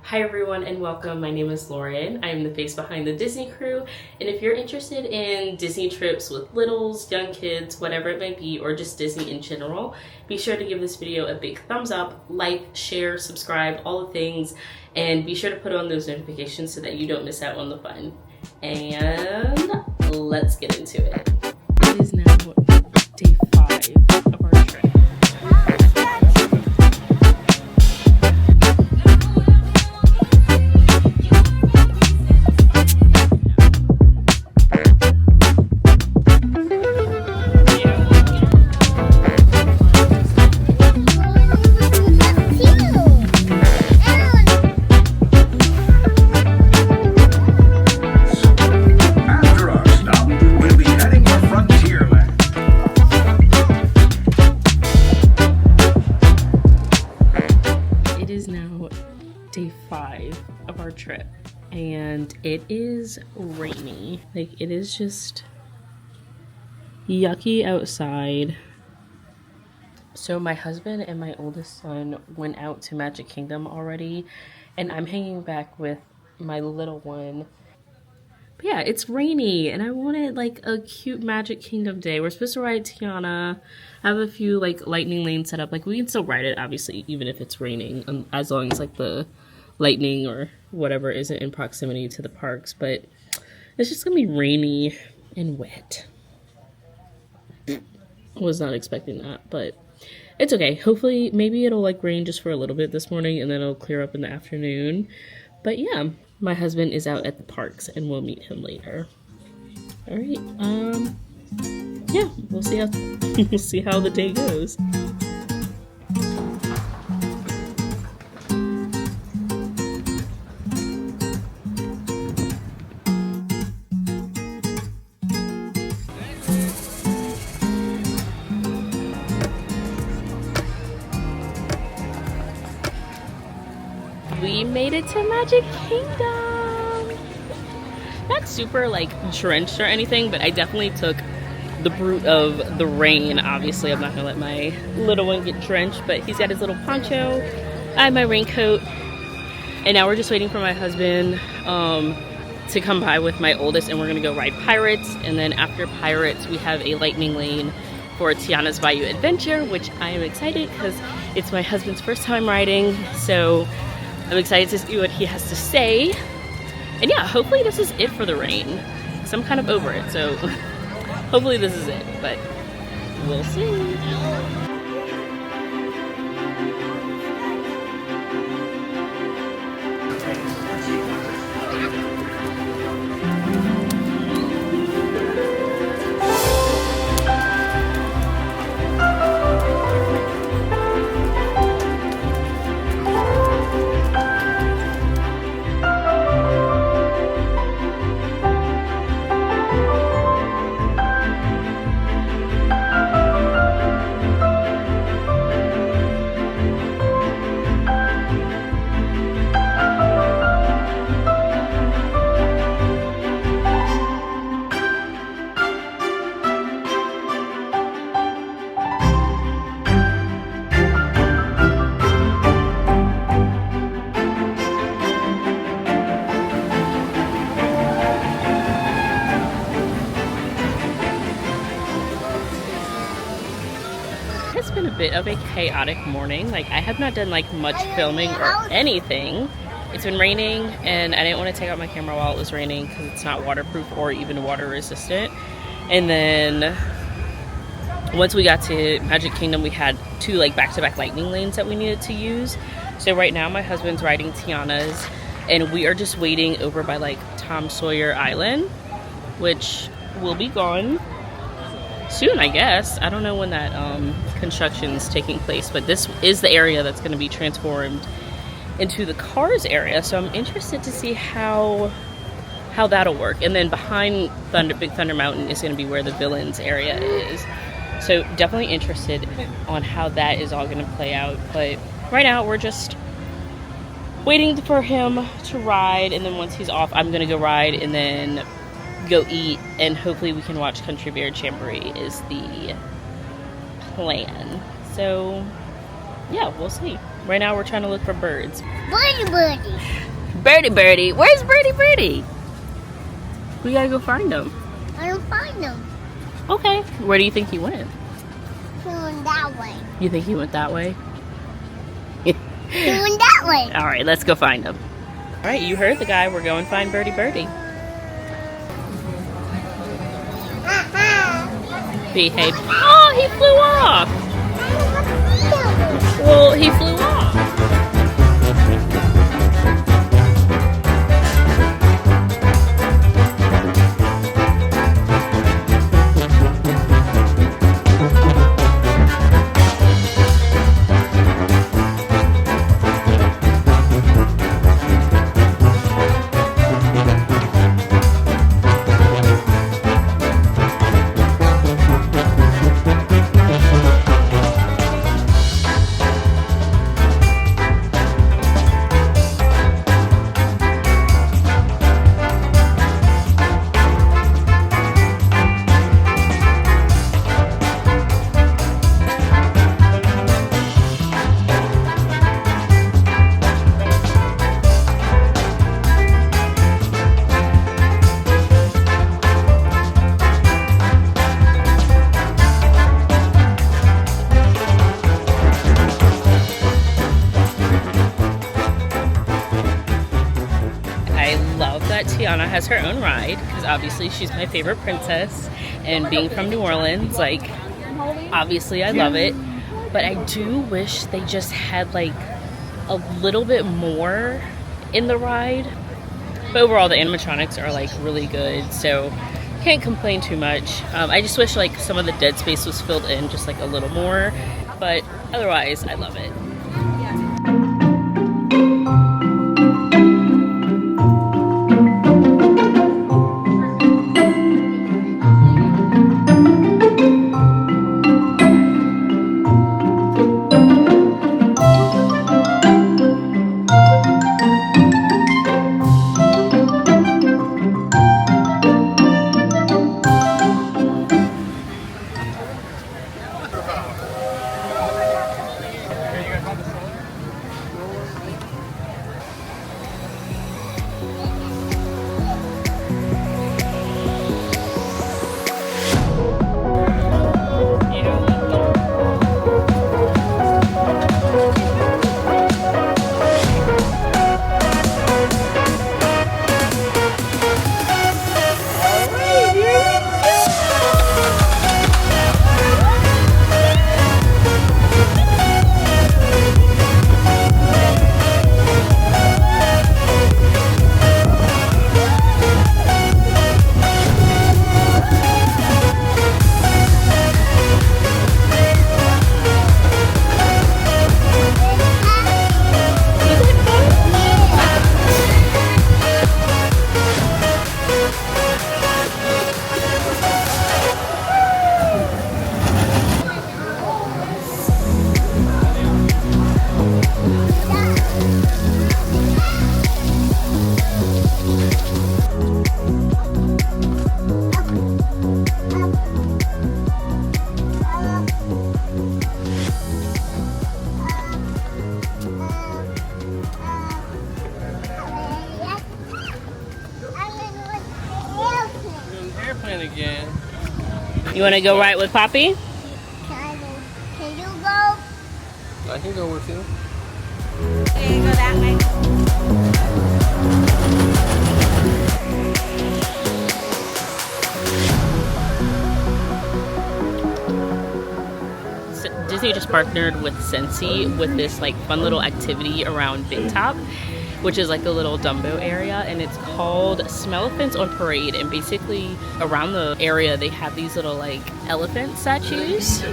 Hi everyone and welcome. My name is Lauren. I am the face behind the Disney crew, and if you're interested in Disney trips with littles, young kids, whatever it might be, or just Disney in general, be sure to give this video a big thumbs up, like, share, subscribe, all the things, and be sure to put on those notifications so that you don't miss out on the fun. And let's get into it. It is now day 5 of our trip. Day 5 of our trip and it is rainy. Like, it is just yucky outside. So my husband and my oldest son went out to Magic Kingdom already, and I'm hanging back with my little one. But yeah, it's rainy and I wanted like a cute Magic Kingdom day. We're supposed to ride Tiana. I have a few like lightning lanes set up. Like, we can still ride it obviously even if it's raining, as long as like the lightning or whatever isn't in proximity to the parks. But it's just gonna be rainy and wet. Was not expecting that, but it's okay. Hopefully maybe it'll like rain just for a little bit this morning and then it'll clear up in the afternoon. But yeah, my husband is out at the parks and we'll meet him later. All right, yeah, we'll see how we'll see how the day goes. We made it to Magic Kingdom. Not super like drenched or anything, but I definitely took the brunt of the rain. Obviously, I'm not gonna let my little one get drenched, but he's got his little poncho. I have my raincoat, and now we're just waiting for my husband to come by with my oldest, and we're gonna go ride Pirates. And then after Pirates, we have a lightning lane for Tiana's Bayou Adventure, which I am excited because it's my husband's first time riding. So I'm excited to see what he has to say. And yeah, hopefully this is it for the rain. So I'm kind of over it, so hopefully this is it, but we'll see. It's been a bit of a chaotic morning. Like, I have not done like much filming or anything. It's been raining and I didn't want to take out my camera while it was raining because it's not waterproof or even water resistant. And then once we got to Magic Kingdom, we had 2 like back-to-back lightning lanes that we needed to use. So right now my husband's riding Tiana's and we are just waiting over by like Tom Sawyer Island, which will be gone soon, I guess. I don't know when that construction's taking place, but this is the area that's going to be transformed into the Cars area. So I'm interested to see how that'll work. And then behind Big Thunder Mountain is going to be where the Villains area is. So definitely interested on how that is all going to play out. But right now we're just waiting for him to ride, and then once he's off, I'm going to go ride and then go eat, and hopefully we can watch Country Bear Jamboree is the plan. So yeah, we'll see. Right now we're trying to look for birds. Birdie birdie. Birdie. Where's Birdie? We gotta go find him. I don't find him. Okay. Where do you think he went? He went that way. You think he went that way? He went that way. All right, let's go find him. All right, you heard the guy. We're going to find Birdie. Behave. Oh, he flew off. Well, he flew off. Tiana has her own ride because obviously she's my favorite princess, and being from New Orleans, like, obviously I love it, but I do wish they just had like a little bit more in the ride. But overall the animatronics are like really good, so can't complain too much. I just wish like some of the dead space was filled in just like a little more, but otherwise I love it. Again. You want to go right with Poppy? Can you go? I can go with you. Can you go that way? Disney just partnered with Scentsy with this like fun little activity around Big Top, which is like a little Dumbo area, and it's called Smell-O-Phants on Parade. And basically around the area they have these little like elephant statues,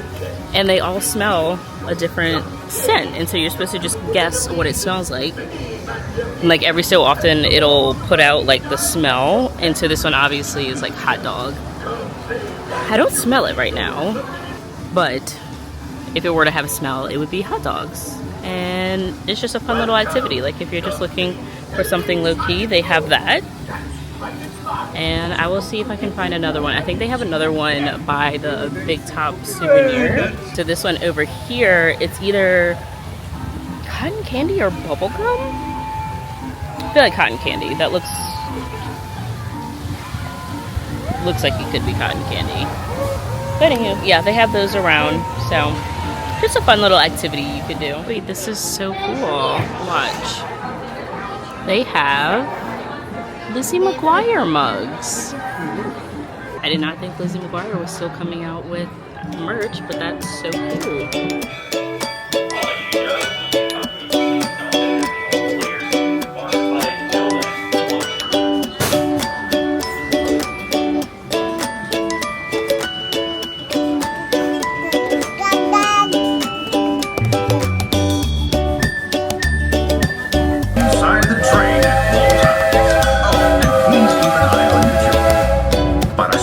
and they all smell a different scent, and so you're supposed to just guess what it smells like. And like every so often it'll put out like the smell, and so this one obviously is like hot dog. I don't smell it right now, but if it were to have a smell, it would be hot dogs. And it's just a fun little activity. Like if you're just looking for something low-key, they have that. And I will see if I can find another one. I think they have another one by the Big Top souvenir. So this one over here, it's either cotton candy or bubble gum. feel like cotton candy. That looks like it could be cotton candy. But anywho, yeah, they have those around, so just a fun little activity you could do. Wait, this is so cool. Watch. They have Lizzie McGuire mugs. I did not think Lizzie McGuire was still coming out with merch, but that's so cool.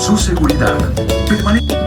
Su seguridad, permanece.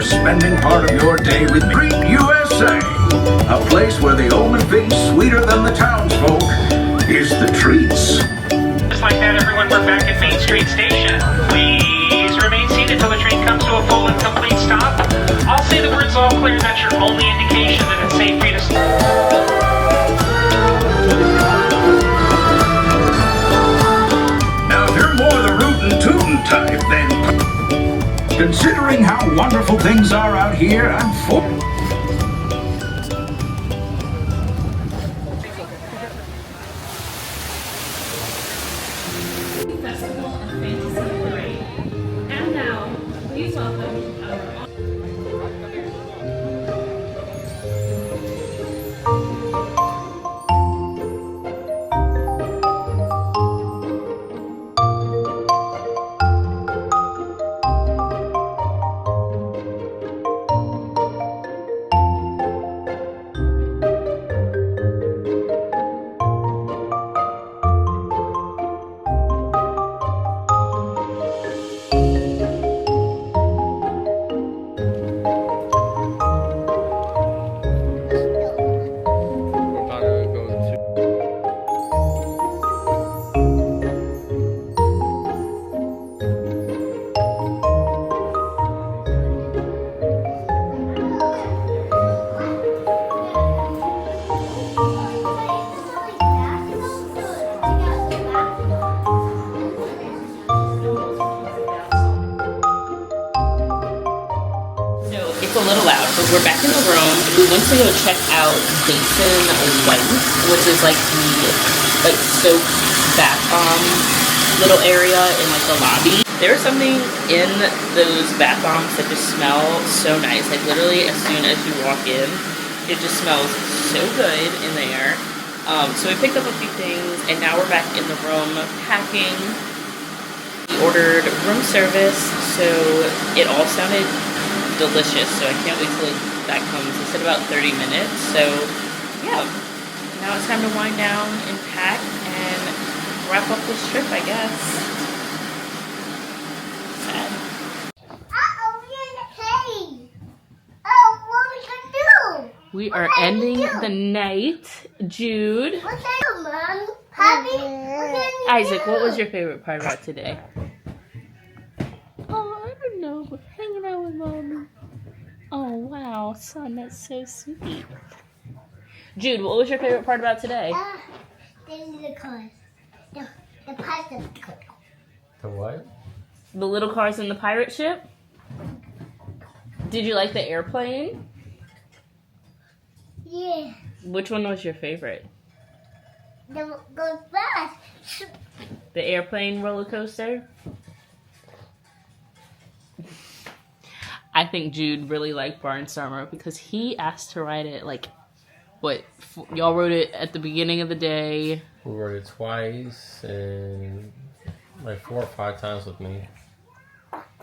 Spending part of your day with me. Great USA, a place where the only thing sweeter than the townsfolk is the treats. Just like that, everyone, we're back at Main Street Station. Please remain seated until the train comes to a full and complete stop. I'll say the words all clear, and that's your only indication that it's safe for you to stop. Now, if you're more the rootin' tootin' type, then considering how wonderful things are out here, I'm for. Festival of Fantasy Parade. And now, please welcome our It's a little loud, but we're back in the room. We went to go check out Basin White, which is like the soap bath bomb little area in like the lobby. There's something in those bath bombs that just smell so nice. Like literally as soon as you walk in, it just smells so good in there. So we picked up a few things, and now we're back in the room packing. We ordered room service, so it all sounded delicious, so I can't wait till that comes. It said about 30 minutes, so yeah. Now it's time to wind down and pack and wrap up this trip, I guess. Sad. Uh-oh, we're in the cave. Oh, what are we gonna do? We are ending the night. Jude. What's that, Mom? Happy? Isaac, what was your favorite part about today? Oh, I don't know. We're hanging out with Mommy. Oh, wow, son, that's so sweet. Jude, what was your favorite part about today? The cars. The pirate. The what? The little cars in the pirate ship? Did you like the airplane? Yeah. Which one was your favorite? The goes fast. The airplane roller coaster? I think Jude really liked Barnstormer because he asked to ride it like, what, y'all rode it at the beginning of the day? We rode it twice and like 4 or 5 times with me.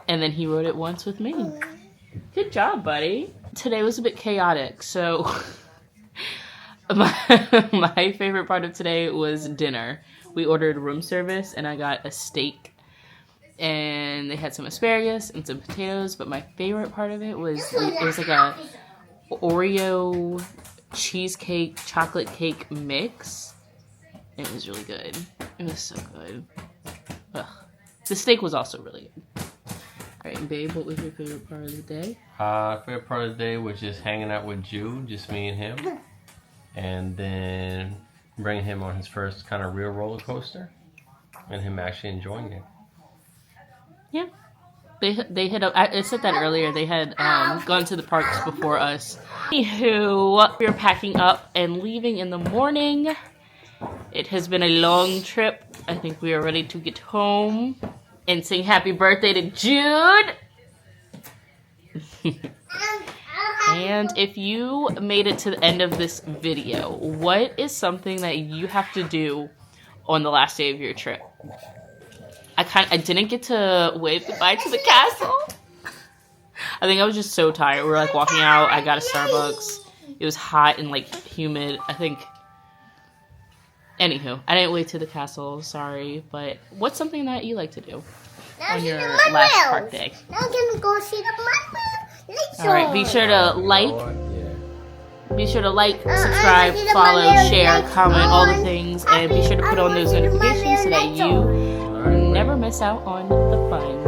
And then he rode it once with me. Good job, buddy. Today was a bit chaotic, so My favorite part of today was dinner. We ordered room service and I got a steak. And they had some asparagus and some potatoes, but my favorite part of it was like a Oreo cheesecake chocolate cake mix. It was really good. It was so good. Ugh. The steak was also really good. Alright, babe, what was your favorite part of the day? Favorite part of the day was just hanging out with Jude, just me and him. And then bringing him on his first kind of real roller coaster. And him actually enjoying it. Yeah. They had, I said that earlier, they had gone to the parks before us. Anywho, we were packing up and leaving in the morning. It has been a long trip. I think we are ready to get home and sing happy birthday to Jude. And if you made it to the end of this video, what is something that you have to do on the last day of your trip? I didn't get to wave goodbye to the castle. I think I was just so tired. We were like walking out. I got a Starbucks. It was hot and like humid. I think. Anywho, I didn't wave to the castle. Sorry, but what's something that you like to do on your last park day? Now I'm gonna go see the mud. All right, be sure to like. Yeah. Be sure to like, subscribe, follow, share, comment, all the things, and be sure to put on those notifications so that you never miss out on the fun.